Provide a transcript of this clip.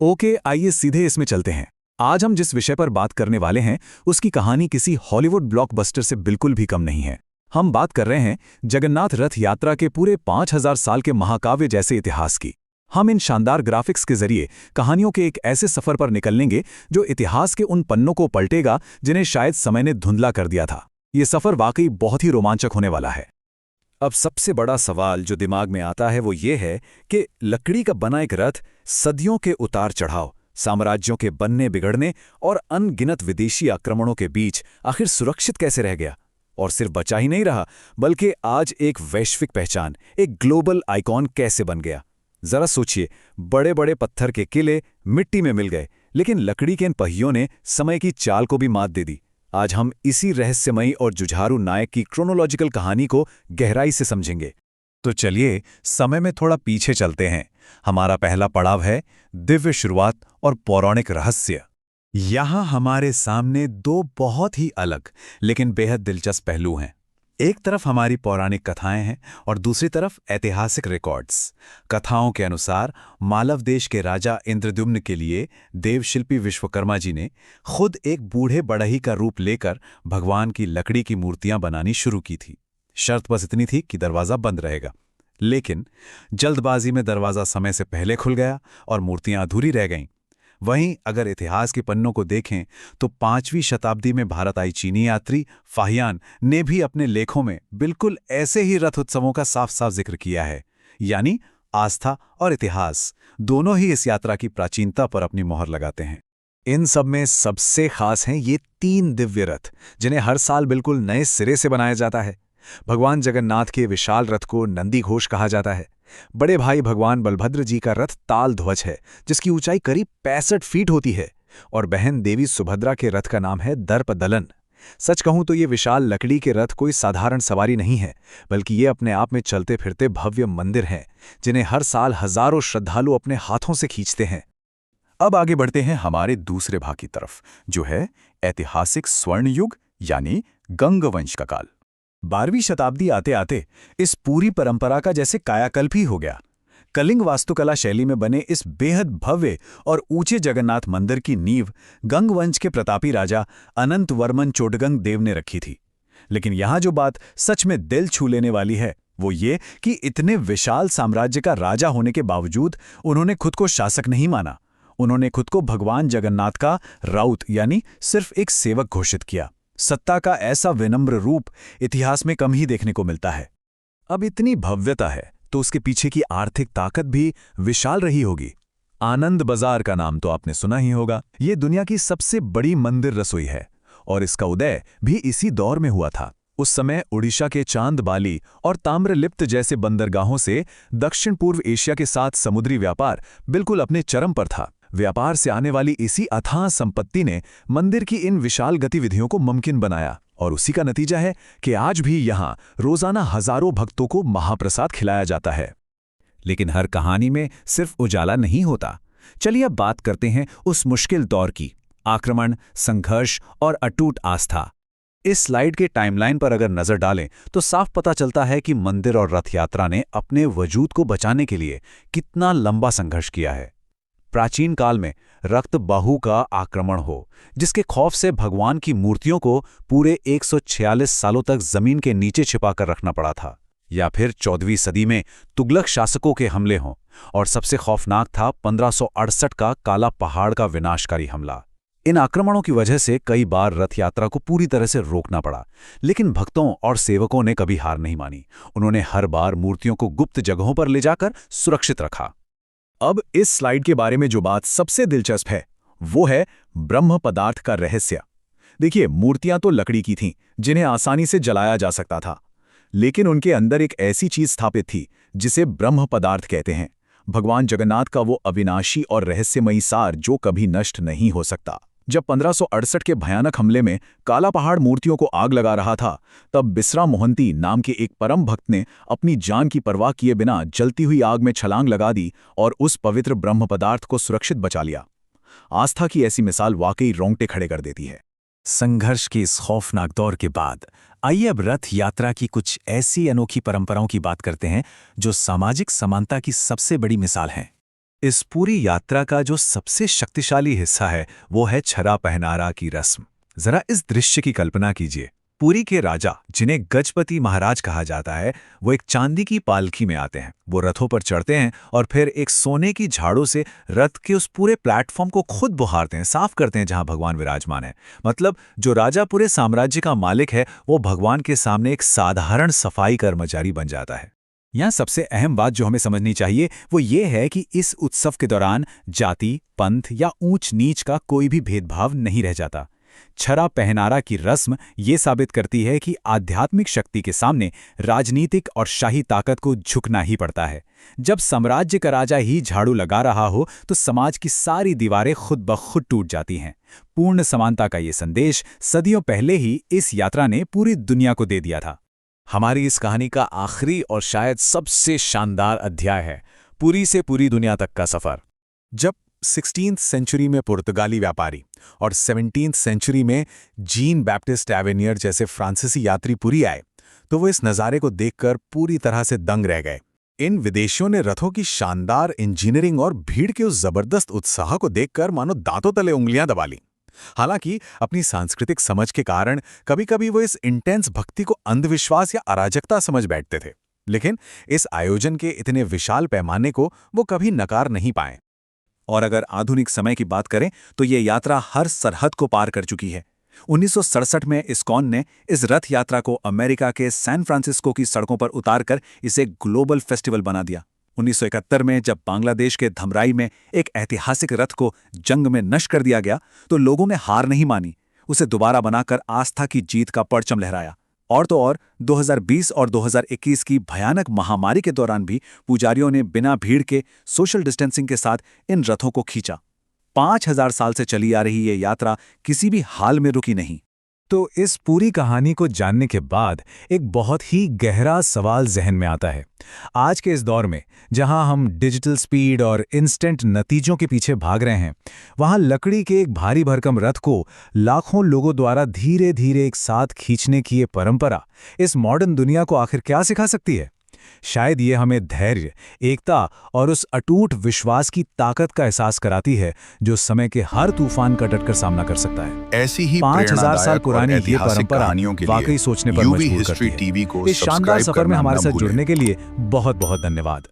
Okay, आइए सीधे इसमें चलते हैं। आज हम जिस विषय पर बात करने वाले हैं उसकी कहानी किसी हॉलीवुड ब्लॉकबस्टर से बिल्कुल भी कम नहीं है। हम बात कर रहे हैं जगन्नाथ रथ यात्रा के पूरे 5000 साल के महाकाव्य जैसे इतिहास की। हम इन शानदार ग्राफिक्स के जरिए कहानियों के एक ऐसे सफर पर निकलेंगे जो इतिहास के उन पन्नों को पलटेगा जिन्हें शायद समय ने धुंधला कर दिया था। ये सफर वाकई बहुत ही रोमांचक होने वाला है। अब सबसे बड़ा सवाल जो दिमाग में आता है वो ये है कि लकड़ी का बना एक रथ सदियों के उतार चढ़ाव, साम्राज्यों के बनने बिगड़ने और अनगिनत विदेशी आक्रमणों के बीच आखिर सुरक्षित कैसे रह गया। और सिर्फ बचा ही नहीं रहा बल्कि आज एक वैश्विक पहचान, एक ग्लोबल आइकॉन कैसे बन गया। जरा सोचिए, बड़े बड़े पत्थर के किले मिट्टी में मिल गए, लेकिन लकड़ी के इन पहियों ने समय की चाल को भी मात दे दी। आज हम इसी रहस्यमयी और जुझारू नायक की क्रोनोलॉजिकल कहानी को गहराई से समझेंगे। तो चलिए समय में थोड़ा पीछे चलते हैं। हमारा पहला पड़ाव है दिव्य शुरुआत और पौराणिक रहस्य। यहाँ हमारे सामने दो बहुत ही अलग लेकिन बेहद दिलचस्प पहलू हैं। एक तरफ हमारी पौराणिक कथाएं हैं और दूसरी तरफ ऐतिहासिक रिकॉर्ड्स। कथाओं के अनुसार मालव देश के राजा इंद्रद्युम्न के लिए देवशिल्पी विश्वकर्मा जी ने खुद एक बूढ़े बढ़ई का रूप लेकर भगवान की लकड़ी की मूर्तियां बनानी शुरू की थी। शर्त बस इतनी थी कि दरवाज़ा बंद रहेगा। लेकिन जल्दबाजी में दरवाज़ा समय से पहले खुल गया और मूर्तियां अधूरी रह गईं। वहीं अगर इतिहास के पन्नों को देखें तो 5वीं शताब्दी में भारत आई चीनी यात्री फाहियान ने भी अपने लेखों में बिल्कुल ऐसे ही रथ उत्सवों का साफ साफ जिक्र किया है। यानी आस्था और इतिहास दोनों ही इस यात्रा की प्राचीनता पर अपनी मोहर लगाते हैं। इन सब में सबसे खास हैं ये 3 दिव्य रथ जिन्हें हर साल बिल्कुल नए सिरे से बनाया जाता है। भगवान जगन्नाथ के विशाल रथ को नंदी घोष कहा जाता है। बड़े भाई भगवान बलभद्र जी का रथ ताल ध्वज है जिसकी ऊंचाई करीब 65 फीट होती है, और बहन देवी सुभद्रा के रथ का नाम है दर्प दलन। सच कहूं तो ये विशाल लकड़ी के रथ कोई साधारण सवारी नहीं है, बल्कि ये अपने आप में चलते फिरते भव्य मंदिर हैं जिन्हें हर साल हजारों श्रद्धालु अपने हाथों से खींचते हैं। अब आगे बढ़ते हैं हमारे दूसरे भाग की तरफ, जो है ऐतिहासिक स्वर्ण युग यानी गंग वंश का काल। 12वीं शताब्दी आते आते इस पूरी परंपरा का जैसे कायाकल्प ही हो गया। कलिंग वास्तुकला शैली में बने इस बेहद भव्य और ऊंचे जगन्नाथ मंदिर की नींव गंग वंश के प्रतापी राजा अनंत वर्मन चोडगंग देव ने रखी थी। लेकिन यहाँ जो बात सच में दिल छू लेने वाली है वो ये कि इतने विशाल साम्राज्य का राजा होने के बावजूद उन्होंने खुद को शासक नहीं माना। उन्होंने खुद को भगवान जगन्नाथ का राउत यानी सिर्फ एक सेवक घोषित किया। सत्ता का ऐसा विनम्र रूप इतिहास में कम ही देखने को मिलता है। अब इतनी भव्यता है तो उसके पीछे की आर्थिक ताकत भी विशाल रही होगी। आनंद बाजार का नाम तो आपने सुना ही होगा। ये दुनिया की सबसे बड़ी मंदिर रसोई है और इसका उदय भी इसी दौर में हुआ था। उस समय उड़ीसा के चांदबाली और ताम्रलिप्त जैसे बंदरगाहों से दक्षिण पूर्व एशिया के साथ समुद्री व्यापार बिल्कुल अपने चरम पर था। व्यापार से आने वाली इसी अथाह संपत्ति ने मंदिर की इन विशाल गतिविधियों को मुमकिन बनाया, और उसी का नतीजा है कि आज भी यहाँ रोजाना हजारों भक्तों को महाप्रसाद खिलाया जाता है। लेकिन हर कहानी में सिर्फ उजाला नहीं होता। चलिए अब बात करते हैं उस मुश्किल दौर की, आक्रमण, संघर्ष और अटूट आस्था। इस स्लाइड के टाइमलाइन पर अगर नजर डालें तो साफ पता चलता है कि मंदिर और रथ यात्रा ने अपने वजूद को बचाने के लिए कितना लंबा संघर्ष किया है। प्राचीन काल में रक्त बाहु का आक्रमण हो, जिसके खौफ से भगवान की मूर्तियों को पूरे 146 सालों तक जमीन के नीचे छिपाकर रखना पड़ा था, या फिर 14वीं सदी में तुगलक शासकों के हमले हों, और सबसे खौफनाक था 1568 का काला पहाड़ का विनाशकारी हमला। इन आक्रमणों की वजह से कई बार रथ यात्रा को पूरी तरह से रोकना पड़ा, लेकिन भक्तों और सेवकों ने कभी हार नहीं मानी। उन्होंने हर बार मूर्तियों को गुप्त जगहों पर ले जाकर सुरक्षित रखा। अब इस स्लाइड के बारे में जो बात सबसे दिलचस्प है वो है ब्रह्म पदार्थ का रहस्य। देखिए, मूर्तियां तो लकड़ी की थीं जिन्हें आसानी से जलाया जा सकता था, लेकिन उनके अंदर एक ऐसी चीज स्थापित थी जिसे ब्रह्म पदार्थ कहते हैं। भगवान जगन्नाथ का वो अविनाशी और रहस्यमयी सार जो कभी नष्ट नहीं हो सकता। जब 1568 के भयानक हमले में काला पहाड़ मूर्तियों को आग लगा रहा था, तब बिसरा मोहंती नाम के एक परम भक्त ने अपनी जान की परवाह किए बिना जलती हुई आग में छलांग लगा दी और उस पवित्र ब्रह्म पदार्थ को सुरक्षित बचा लिया। आस्था की ऐसी मिसाल वाकई रोंगटे खड़े कर देती है। संघर्ष के इस खौफनाक दौर के बाद आइए अब रथ यात्रा की कुछ ऐसी अनोखी परंपराओं की बात करते हैं जो सामाजिक समानता की सबसे बड़ी मिसाल हैं। इस पूरी यात्रा का जो सबसे शक्तिशाली हिस्सा है वो है छरा पहनारा की रस्म। जरा इस दृश्य की कल्पना कीजिए। पुरी के राजा, जिन्हें गजपति महाराज कहा जाता है, वो एक चांदी की पालकी में आते हैं। वो रथों पर चढ़ते हैं और फिर एक सोने की झाड़ू से रथ के उस पूरे प्लेटफॉर्म को खुद बुहारते हैं, साफ करते हैं जहां भगवान विराजमान है। मतलब जो राजा पूरे साम्राज्य का मालिक है, वो भगवान के सामने एक साधारण सफाई कर्मचारी बन जाता है। यहाँ सबसे अहम बात जो हमें समझनी चाहिए वो ये है कि इस उत्सव के दौरान जाति, पंथ या ऊंच नीच का कोई भी भेदभाव नहीं रह जाता। छरा पहनारा की रस्म ये साबित करती है कि आध्यात्मिक शक्ति के सामने राजनीतिक और शाही ताकत को झुकना ही पड़ता है। जब साम्राज्य का राजा ही झाड़ू लगा रहा हो तो समाज की सारी दीवारें खुद ब खुद टूट जाती हैं। पूर्ण समानता का ये संदेश सदियों पहले ही इस यात्रा ने पूरी दुनिया को दे दिया था। हमारी इस कहानी का आखिरी और शायद सबसे शानदार अध्याय है पुरी से पूरी दुनिया तक का सफर। जब 16th सेंचुरी में पुर्तगाली व्यापारी और 17th सेंचुरी में जीन बैप्टिस्ट एवेनियर जैसे फ्रांसीसी यात्री पुरी आए, तो वो इस नज़ारे को देखकर पूरी तरह से दंग रह गए। इन विदेशियों ने रथों की शानदार इंजीनियरिंग और भीड़ के उस जबरदस्त उत्साह को देखकर मानो दांतों तले उंगलियां दबा लीं। हालांकि अपनी सांस्कृतिक समझ के कारण कभी-कभी वो इस इंटेंस भक्ति को अंधविश्वास या अराजकता समझ बैठते थे, लेकिन इस आयोजन के इतने विशाल पैमाने को वो कभी नकार नहीं पाए। और अगर आधुनिक समय की बात करें तो ये यात्रा हर सरहद को पार कर चुकी है। 1967 में इस्कॉन ने इस रथ यात्रा को अमेरिका के सैन फ्रांसिस्को की सड़कों पर उतारकर इसे ग्लोबल फेस्टिवल बना दिया। 1971 में जब बांग्लादेश के धमराई में एक ऐतिहासिक रथ को जंग में नष्ट कर दिया गया तो लोगों ने हार नहीं मानी, उसे दोबारा बनाकर आस्था की जीत का परचम लहराया। और तो और 2020 और 2021 की भयानक महामारी के दौरान भी पुजारियों ने बिना भीड़ के सोशल डिस्टेंसिंग के साथ इन रथों को खींचा। 5000 साल से चली आ रही ये यात्रा किसी भी हाल में रुकी नहीं। तो इस पूरी कहानी को जानने के बाद एक बहुत ही गहरा सवाल जहन में आता है। आज के इस दौर में जहां हम डिजिटल स्पीड और इंस्टेंट नतीजों के पीछे भाग रहे हैं, वहां लकड़ी के एक भारी भरकम रथ को लाखों लोगों द्वारा धीरे धीरे एक साथ खींचने की ये परंपरा इस मॉडर्न दुनिया को आखिर क्या सिखा सकती है? शायद ये हमें धैर्य, एकता और उस अटूट विश्वास की ताकत का एहसास कराती है जो समय के हर तूफान का डटकर सामना कर सकता है। ऐसी ही 5000 साल पुरानी ये परंपरा वाकई सोचने पर मजबूर करती है। इस शानदार सफर में हमारे साथ जुड़ने के लिए बहुत बहुत धन्यवाद।